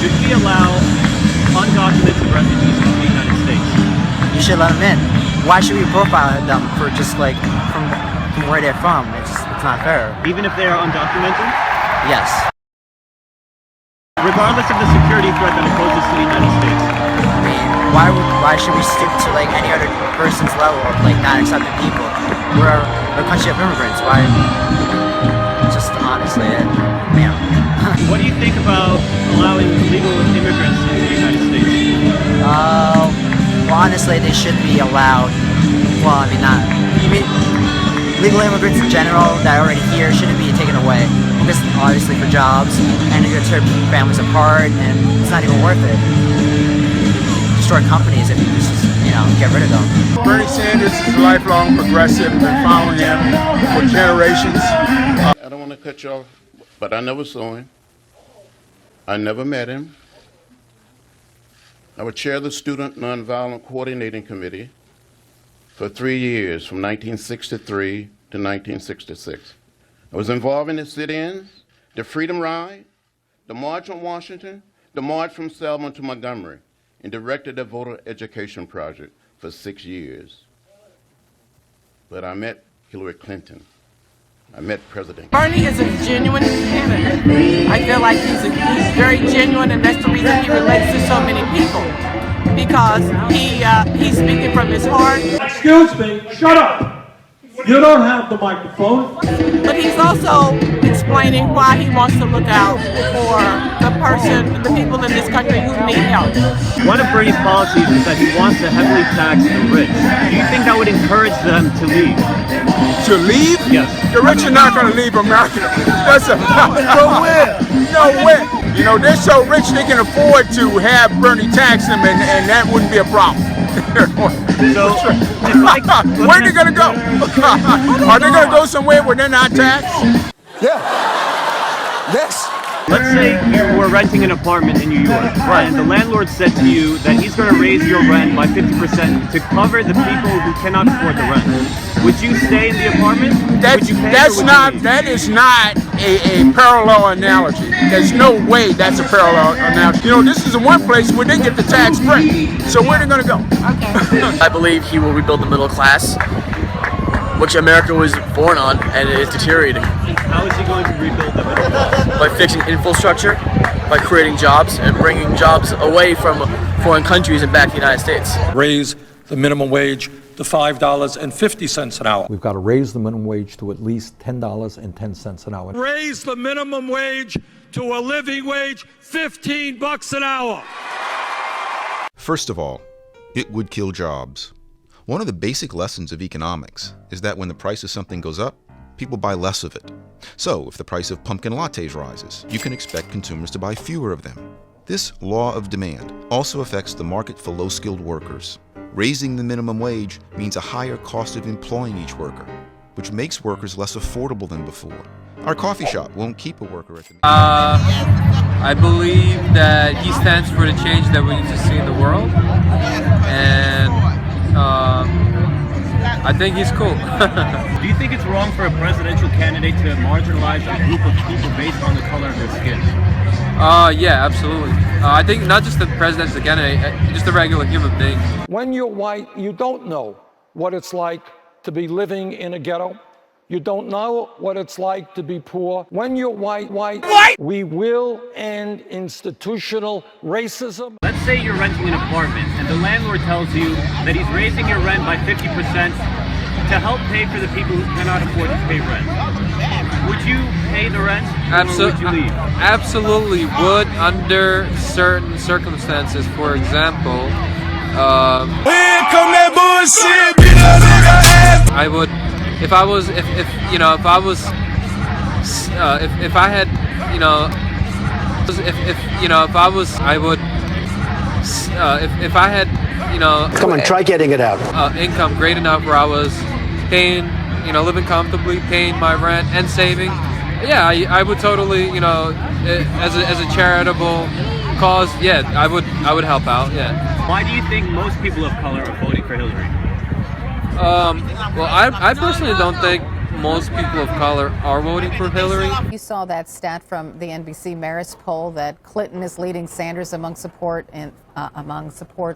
Should we allow undocumented refugees into the United States? You should let them in. Why should we profile them for just like from where they're from? It's not fair. Even if they are undocumented? Yes. Regardless of the security threat that it poses to the United States. I mean, why should we stoop to like any other person's level of like not accepting people? We're a country of immigrants. Why? Just honestly, man. What do you think about allowing illegal immigrants into the United States? Well, honestly, they should be allowed. Well, I mean, legal immigrants in general that are already here shouldn't be taken away. Because obviously for jobs, and you're tearing families apart, and it's not even worth it. Destroy companies if you just, get rid of them. Bernie Sanders is a lifelong progressive. Been following him for generations. I don't want to cut you off, but I never saw him. I never met him. I would chair the Student Nonviolent Coordinating Committee for 3 years, from 1963 to 1966. I was involved in the sit-ins, the Freedom Ride, the March on Washington, the March from Selma to Montgomery, and directed the Voter Education Project for 6 years. But I met Hillary Clinton. I met President. Bernie is a genuine candidate. I feel like he's very genuine, and that's the reason he relates to so many people. Because he's speaking from his heart. Excuse me, shut up! You don't have the microphone. But he's also explaining why he wants to look out for the people in this country who need help. One of Bernie's policies is that he wants to heavily tax the rich. Do you think that would encourage them to leave? To leave? Yes. The rich are not going to leave America. That's nowhere. Nowhere. They're so rich they can afford to have Bernie tax them, and that wouldn't be a problem. So, where are they going to go? Are they going to go somewhere where they're not taxed? Yeah. Yes. Let's say you were renting an apartment in New York, and the landlord said to you that he's going to raise your rent by 50% to cover the people who cannot afford the rent. Would you stay in the apartment? That is not a parallel analogy. There's no way that's a parallel analogy. This is the one place where they get the tax break. So where are they going to go? Okay. I believe he will rebuild the middle class, which America was born on, and it is deteriorating. How is he going to rebuild the middle class? By fixing infrastructure, by creating jobs, and bringing jobs away from foreign countries and back to the United States. Raise the minimum wage to $5.50 an hour. We've got to raise the minimum wage to at least $10.10 an hour. Raise the minimum wage to a living wage, $15 an hour. First of all, it would kill jobs. One of the basic lessons of economics is that when the price of something goes up, people buy less of it. So, if the price of pumpkin lattes rises, you can expect consumers to buy fewer of them. This law of demand also affects the market for low-skilled workers. Raising the minimum wage means a higher cost of employing each worker, which makes workers less affordable than before. Our coffee shop won't keep a worker at the I believe that he stands for the change that we need to see in the world, and I think he's cool. Do you think it's wrong for a presidential candidate to marginalize a group of people based on the color of their skin? Yeah, absolutely. I think not just the president's the candidate, just a regular human being. When you're white, you don't know what it's like to be living in a ghetto. You don't know what it's like to be poor. When you're white, we will end institutional racism. Let's say you're renting an apartment and the landlord tells you that he's raising your rent by 50% to help pay for the people who cannot afford to pay rent. Would you pay the rent or would you leave? Absolutely would, under certain circumstances. For example, Here come that bullshit, I would, if I had, Come on, try getting it out. Income great enough where I was paying, living comfortably, paying my rent and saving. Yeah, I would totally, as a charitable cause, yeah, I would help out. Yeah. Why do you think most people of color are voting for Hillary? Well, I personally don't think most people of color are voting for Hillary. You saw that stat from the NBC Marist poll that Clinton is leading Sanders among support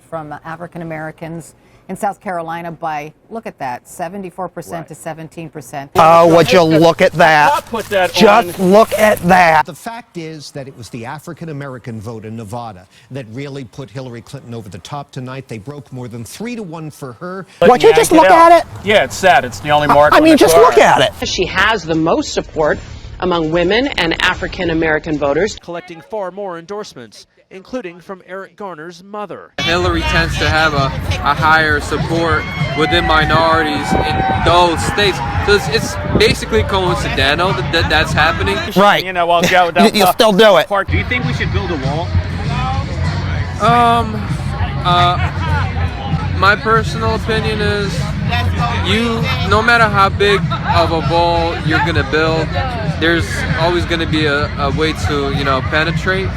from African Americans in South Carolina by, look at that, 74% to 17%. Oh, would you look at that? Just look at that. The fact is that it was the African American vote in Nevada that really put Hillary Clinton over the top tonight. They broke more than 3-1 for her. Would you just look at it? Yeah, it's sad. It's the only mark. I mean, just look at it. She has the most support among women and African American voters, collecting far more endorsements, including from Eric Garner's mother. Hillary tends to have a higher support within minorities in those states. So it's basically coincidental that that's happening. Right. You know, I'll go. You still do it. Do you think we should build a wall? My personal opinion is no matter how big of a wall you're going to build, there's always going to be a way to, penetrate.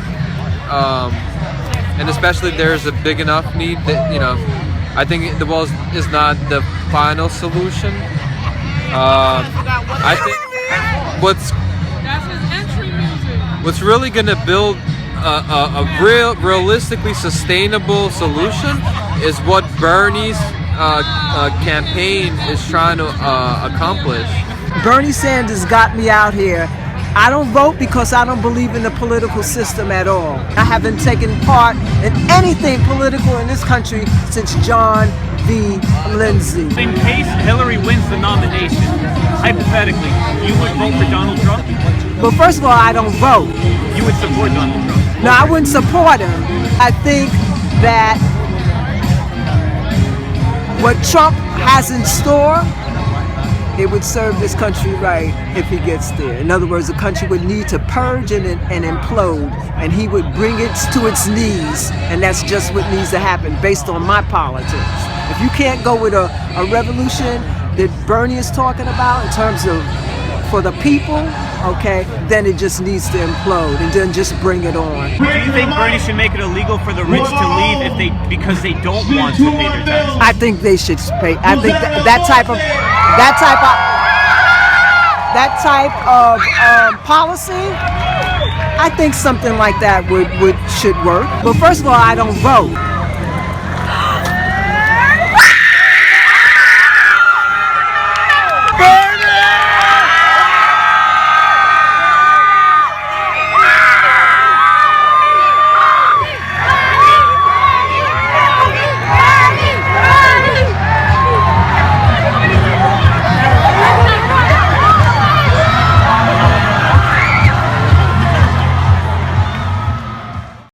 And especially if there's a big enough need that, I think the wall is not the final solution. I think what's really going to build a realistically sustainable solution is what Bernie's campaign is trying to accomplish. Bernie Sanders got me out here. I don't vote because I don't believe in the political system at all. I haven't taken part in anything political in this country since John v. Lindsay. In case Hillary wins the nomination, hypothetically, you would vote for Donald Trump? Well, first of all, I don't vote. You would support Donald Trump? No, I wouldn't support him. I think that what Trump has in store, it would serve this country right if he gets there. In other words, the country would need to purge and implode, and he would bring it to its knees, and that's just what needs to happen based on my politics. If you can't go with a revolution that Bernie is talking about in terms of for the people, okay, then it just needs to implode and then just bring it on. Do you think Bernie should make it illegal for the rich to leave because they don't want to pay their taxes? I think they should pay. I think that type of policy, I think something like that should work. But first of all, I don't vote.